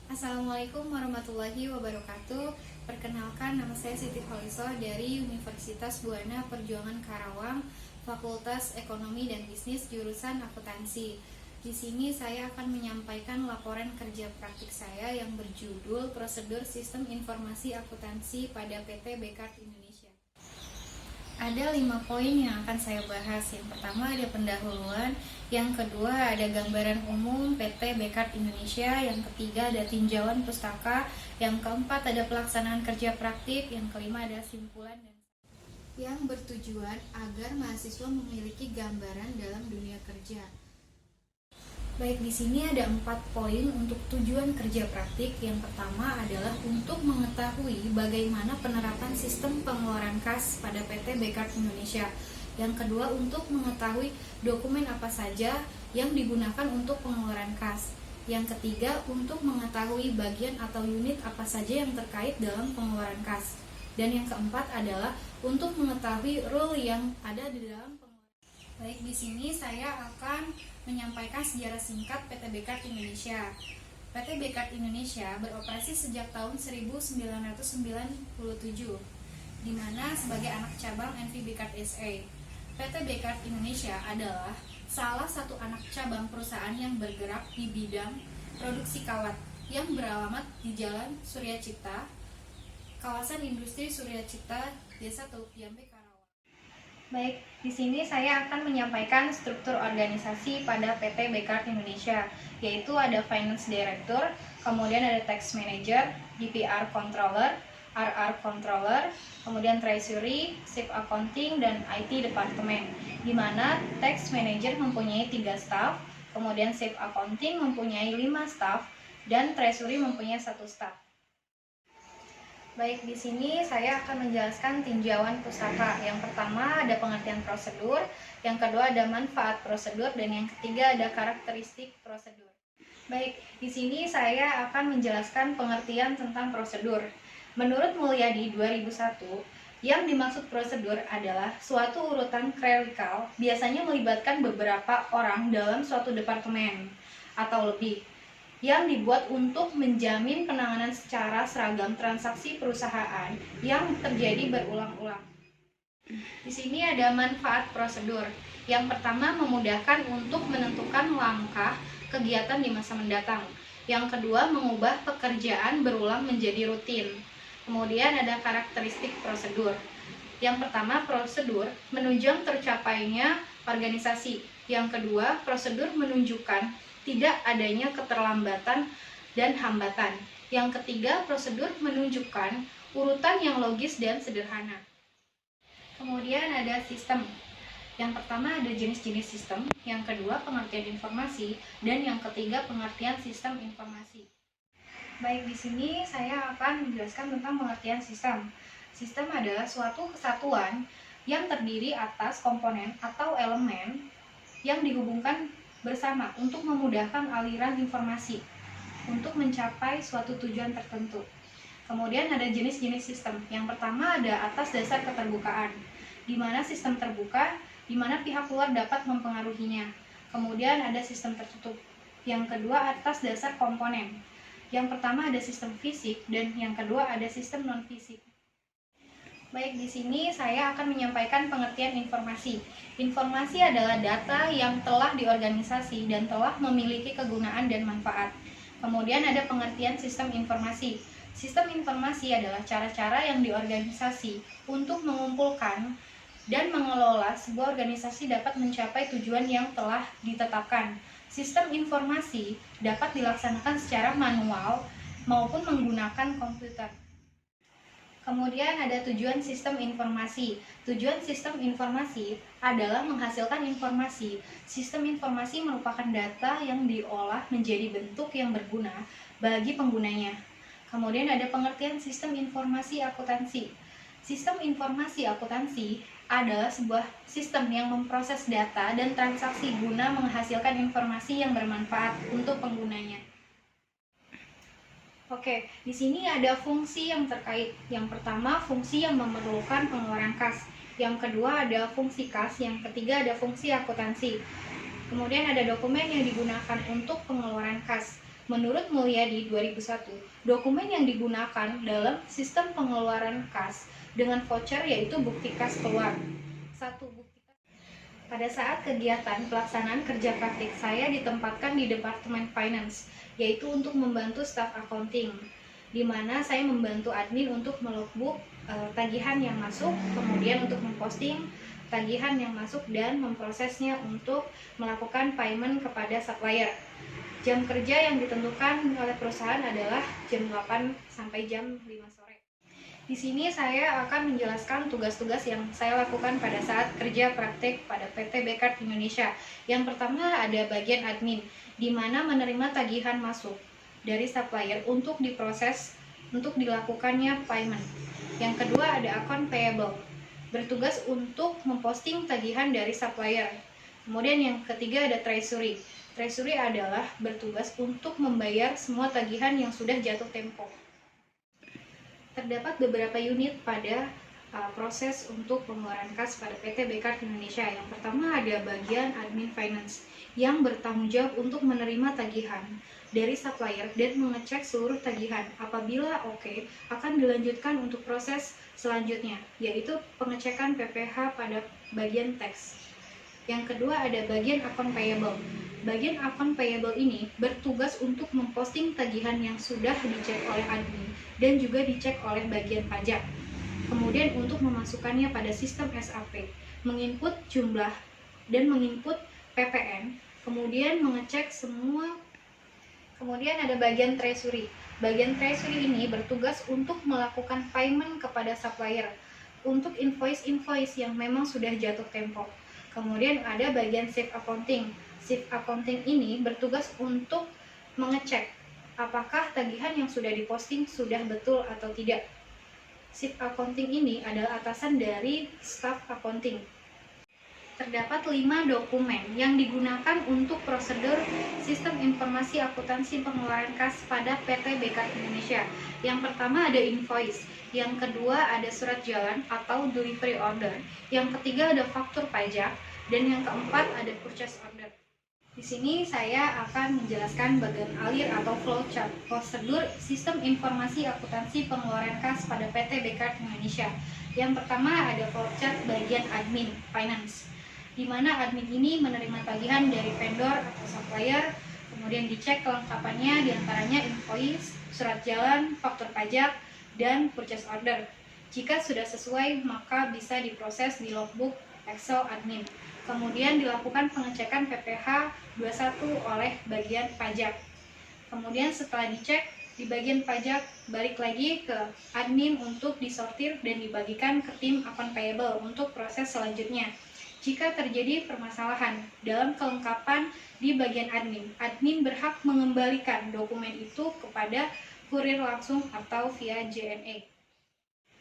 Assalamualaikum warahmatullahi wabarakatuh. Perkenalkan, nama saya Siti Kholiso dari Universitas Buana Perjuangan Karawang, Fakultas Ekonomi dan Bisnis, jurusan akuntansi. Di sini saya akan menyampaikan laporan kerja praktik saya yang berjudul Prosedur Sistem Informasi Akuntansi pada PT Bekaert Indonesia. Ada 5 poin yang akan saya bahas. Yang pertama ada pendahuluan, yang kedua ada gambaran umum PT Bekaert Indonesia, yang ketiga ada tinjauan pustaka, yang keempat ada pelaksanaan kerja praktik, yang kelima ada simpulan dan yang bertujuan agar mahasiswa memiliki gambaran dalam dunia kerja. Baik, di sini ada 4 poin untuk tujuan kerja praktik. Yang pertama adalah untuk mengetahui bagaimana penerapan sistem pengeluaran kas pada PT Bekaert Indonesia. Yang kedua, untuk mengetahui dokumen apa saja yang digunakan untuk pengeluaran kas. Yang ketiga, untuk mengetahui bagian atau unit apa saja yang terkait dalam pengeluaran kas. Dan yang keempat adalah untuk mengetahui rule yang ada di dalam pengeluaran. Baik, di sini saya akan menyampaikan sejarah singkat PT Bekaert Indonesia. PT Bekaert Indonesia beroperasi sejak tahun 1997, di mana sebagai anak cabang NV Bekaert SA. PT Bekaert Indonesia adalah salah satu anak cabang perusahaan yang bergerak di bidang produksi kawat yang beralamat di Jalan Surya Cipta, kawasan industri Surya Cipta, Desa Teluk Jambe, Karawang. Baik, di sini saya akan menyampaikan struktur organisasi pada PT Bekaert Indonesia, yaitu ada Finance Director, kemudian ada Tax Manager, DPR Controller, RR Controller, kemudian Treasury, Chief Accounting, dan IT Department, di mana Tax Manager mempunyai 3 staff, kemudian Chief Accounting mempunyai 5 staff, dan Treasury mempunyai 1 staff. Baik, di sini saya akan menjelaskan tinjauan pustaka. Yang pertama ada pengertian prosedur, yang kedua ada manfaat prosedur, dan yang ketiga ada karakteristik prosedur. Baik, di sini saya akan menjelaskan pengertian tentang prosedur. Menurut Mulyadi 2001, yang dimaksud prosedur adalah suatu urutan klerikal, biasanya melibatkan beberapa orang dalam suatu departemen atau lebih, yang dibuat untuk menjamin penanganan secara seragam transaksi perusahaan yang terjadi berulang-ulang. Di sini ada manfaat prosedur. Yang pertama, memudahkan untuk menentukan langkah kegiatan di masa mendatang. Yang kedua, mengubah pekerjaan berulang menjadi rutin. Kemudian ada karakteristik prosedur. Yang pertama, prosedur menunjang tercapainya organisasi. Yang kedua, prosedur menunjukkan tidak adanya keterlambatan dan hambatan. Yang ketiga, prosedur menunjukkan urutan yang logis dan sederhana. Kemudian ada sistem. Yang pertama ada jenis-jenis sistem, yang kedua pengertian informasi, dan yang ketiga pengertian sistem informasi. Baik, di sini saya akan menjelaskan tentang pengertian sistem. Sistem adalah suatu kesatuan yang terdiri atas komponen atau elemen yang dihubungkan bersama untuk memudahkan aliran informasi untuk mencapai suatu tujuan tertentu. Kemudian ada jenis-jenis sistem. Yang pertama ada atas dasar keterbukaan, di mana sistem terbuka, di mana pihak luar dapat mempengaruhinya. Kemudian ada sistem tertutup. Yang kedua atas dasar komponen. Yang pertama ada sistem fisik dan yang kedua ada sistem non-fisik. Baik, di sini saya akan menyampaikan pengertian informasi. Informasi adalah data yang telah diorganisasi dan telah memiliki kegunaan dan manfaat. Kemudian ada pengertian sistem informasi. Sistem informasi adalah cara-cara yang diorganisasi untuk mengumpulkan dan mengelola sebuah organisasi dapat mencapai tujuan yang telah ditetapkan. Sistem informasi dapat dilaksanakan secara manual maupun menggunakan komputer. Kemudian ada tujuan sistem informasi. Tujuan sistem informasi adalah menghasilkan informasi. Sistem informasi merupakan data yang diolah menjadi bentuk yang berguna bagi penggunanya. Kemudian ada pengertian sistem informasi akuntansi. Sistem informasi akuntansi adalah sebuah sistem yang memproses data dan transaksi guna menghasilkan informasi yang bermanfaat untuk penggunanya. Oke, di sini ada fungsi yang terkait. Yang pertama, fungsi yang memerlukan pengeluaran kas. Yang kedua, ada fungsi kas. Yang ketiga, ada fungsi akuntansi. Kemudian ada dokumen yang digunakan untuk pengeluaran kas. Menurut Mulyadi 2001, dokumen yang digunakan dalam sistem pengeluaran kas dengan voucher yaitu bukti kas keluar. Satu bukti kas. Pada saat kegiatan pelaksanaan kerja praktik, saya ditempatkan di Departemen Finance, yaitu untuk membantu staf accounting, di mana saya membantu admin untuk melogbook tagihan yang masuk, kemudian untuk memposting tagihan yang masuk dan memprosesnya untuk melakukan payment kepada supplier. Jam kerja yang ditentukan oleh perusahaan adalah jam 8 sampai jam 5 sore. Di sini saya akan menjelaskan tugas-tugas yang saya lakukan pada saat kerja praktik pada PT Bekaert Indonesia. Yang pertama ada bagian admin, di mana menerima tagihan masuk dari supplier untuk diproses untuk dilakukannya payment. Yang kedua ada account payable, bertugas untuk memposting tagihan dari supplier. Kemudian yang ketiga ada treasury. Treasury adalah bertugas untuk membayar semua tagihan yang sudah jatuh tempo. Terdapat beberapa unit pada proses untuk pengeluaran kas pada PT Bekaert Indonesia. Yang pertama ada bagian admin finance yang bertanggung jawab untuk menerima tagihan dari supplier dan mengecek seluruh tagihan. Apabila oke, akan dilanjutkan untuk proses selanjutnya, yaitu pengecekan PPh pada bagian tax. Yang kedua ada bagian account payable. Bagian account payable ini bertugas untuk memposting tagihan yang sudah dicek oleh admin dan juga dicek oleh bagian pajak. Kemudian untuk memasukkannya pada sistem SAP, menginput jumlah dan menginput PPN, kemudian mengecek semua. Kemudian ada bagian treasury. Bagian treasury ini bertugas untuk melakukan payment kepada supplier untuk invoice-invoice yang memang sudah jatuh tempo. Kemudian ada bagian shift accounting. Shift accounting ini bertugas untuk mengecek apakah tagihan yang sudah diposting sudah betul atau tidak. Shift accounting ini adalah atasan dari staff accounting. Terdapat 5 dokumen yang digunakan untuk prosedur sistem informasi akuntansi pengeluaran kas pada PT Bekaert Indonesia. Yang pertama ada invoice, yang kedua ada surat jalan atau delivery order, yang ketiga ada faktur pajak, dan yang keempat ada purchase order. Di sini saya akan menjelaskan bagian alir atau flowchart prosedur sistem informasi akuntansi pengeluaran kas pada PT Bekaert Indonesia. Yang pertama ada flowchart bagian admin finance, di mana admin ini menerima tagihan dari vendor atau supplier, kemudian dicek kelengkapannya, diantaranya invoice, surat jalan, faktur pajak, dan purchase order. Jika sudah sesuai, maka bisa diproses di logbook Excel admin. Kemudian dilakukan pengecekan PPh 21 oleh bagian pajak. Kemudian setelah dicek, di bagian pajak balik lagi ke admin untuk disortir dan dibagikan ke tim account payable untuk proses selanjutnya. Jika terjadi permasalahan dalam kelengkapan di bagian admin, admin berhak mengembalikan dokumen itu kepada kurir langsung atau via JNE.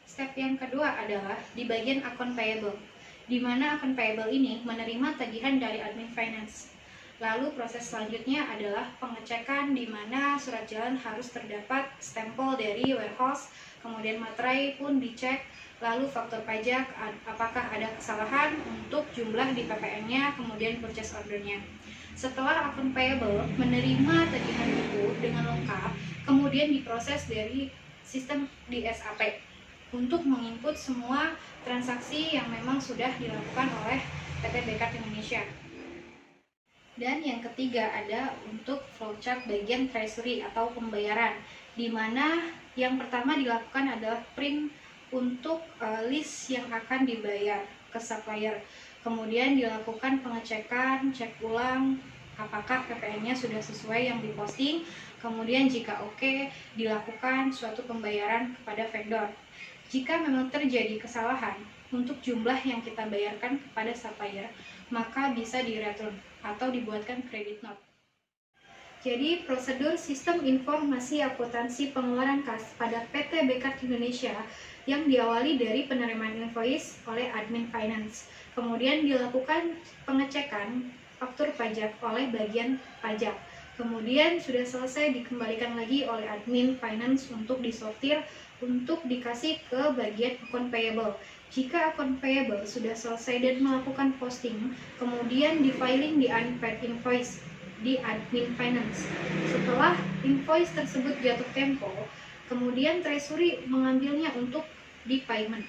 Step yang kedua adalah di bagian account payable, di mana account payable ini menerima tagihan dari admin finance. Lalu proses selanjutnya adalah pengecekan di mana surat jalan harus terdapat stempel dari warehouse, kemudian materai pun dicek, lalu faktur pajak apakah ada kesalahan untuk jumlah di PPN-nya, kemudian purchase order-nya. Setelah account payable menerima tagihan itu dengan lengkap, kemudian diproses dari sistem di SAP untuk menginput semua transaksi yang memang sudah dilakukan oleh PT Bekaert Indonesia. Dan yang ketiga ada untuk flowchart bagian treasury atau pembayaran, di mana yang pertama dilakukan adalah print untuk list yang akan dibayar ke supplier. Kemudian dilakukan pengecekan, cek ulang apakah PPN-nya sudah sesuai yang diposting. Kemudian jika oke, dilakukan suatu pembayaran kepada vendor. Jika memang terjadi kesalahan untuk jumlah yang kita bayarkan kepada supplier, maka bisa di-return atau dibuatkan credit note. Jadi, prosedur sistem informasi akuntansi pengeluaran kas pada PT Bekaert Indonesia yang diawali dari penerimaan invoice oleh admin finance. Kemudian dilakukan pengecekan faktur pajak oleh bagian pajak. Kemudian sudah selesai dikembalikan lagi oleh admin finance untuk disortir untuk dikasih ke bagian account payable. Jika account payable sudah selesai dan melakukan posting, kemudian di filing di unpaid invoice di admin finance. Setelah invoice tersebut jatuh tempo, kemudian treasury mengambilnya untuk di payment.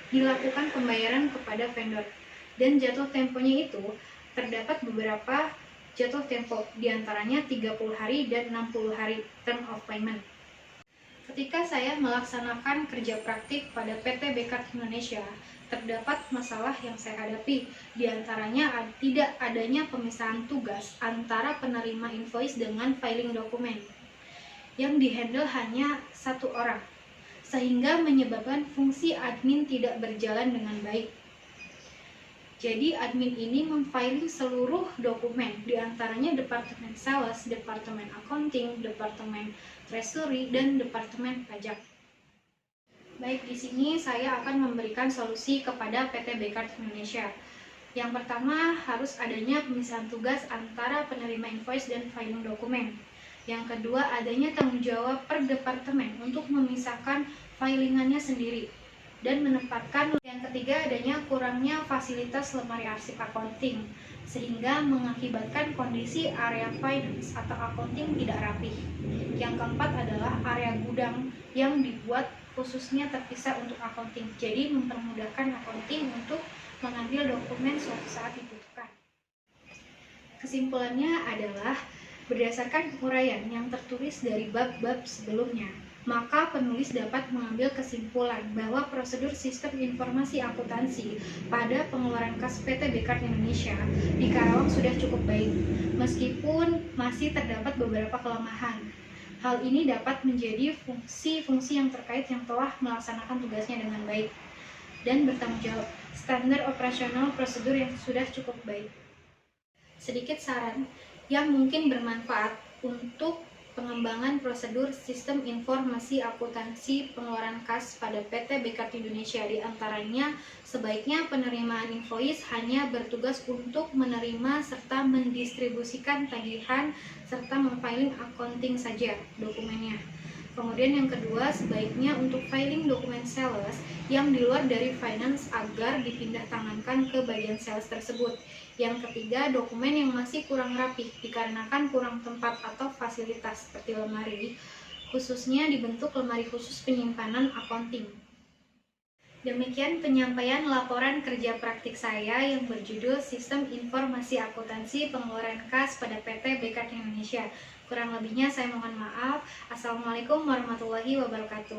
Dilakukan pembayaran kepada vendor. Dan jatuh temponya itu terdapat beberapa jatuh tempo, diantaranya 30 hari dan 60 hari term of payment. Ketika saya melaksanakan kerja praktik pada PT Bekaert Indonesia, terdapat masalah yang saya hadapi, diantaranya tidak adanya pemisahan tugas antara penerima invoice dengan filing dokumen, yang dihandle hanya satu orang, sehingga menyebabkan fungsi admin tidak berjalan dengan baik. Jadi admin ini memfiling seluruh dokumen, diantaranya Departemen Sales, Departemen Accounting, Departemen Treasury, dan Departemen Pajak. Baik, di sini saya akan memberikan solusi kepada PT Bekaert Indonesia. Yang pertama, harus adanya pemisahan tugas antara penerima invoice dan filing dokumen. Yang kedua, adanya tanggung jawab per departemen untuk memisahkan filingannya sendiri dan menempatkan. Yang ketiga, adanya kurangnya fasilitas lemari arsip accounting sehingga mengakibatkan kondisi area finance atau accounting tidak rapih. Yang keempat adalah area gudang yang dibuat khususnya terpisah untuk accounting, jadi mempermudahkan accounting untuk mengambil dokumen suatu saat dibutuhkan. Kesimpulannya adalah berdasarkan uraian yang tertulis dari bab-bab sebelumnya, maka penulis dapat mengambil kesimpulan bahwa prosedur sistem informasi akuntansi pada pengeluaran kas PT Bekaert Indonesia di Karawang sudah cukup baik, meskipun masih terdapat beberapa kelemahan. Hal ini dapat menjadi fungsi-fungsi yang terkait yang telah melaksanakan tugasnya dengan baik dan bertanggung jawab, standar operasional prosedur yang sudah cukup baik. Sedikit saran yang mungkin bermanfaat untuk pengembangan prosedur sistem informasi akuntansi pengeluaran kas pada PT Bekaert Indonesia, di antaranya sebaiknya penerimaan invoice hanya bertugas untuk menerima serta mendistribusikan tagihan serta memfiling accounting saja dokumennya. Kemudian yang kedua, sebaiknya untuk filing dokumen sales yang di luar dari finance agar dipindah tangankan ke bagian sales tersebut. Yang ketiga, dokumen yang masih kurang rapih dikarenakan kurang tempat atau fasilitas seperti lemari, khususnya dibentuk lemari khusus penyimpanan accounting. Demikian penyampaian laporan kerja praktik saya yang berjudul Sistem Informasi Akuntansi Pengeluaran Kas pada PT Bekaert Indonesia. Kurang lebihnya saya mohon maaf. Assalamualaikum warahmatullahi wabarakatuh.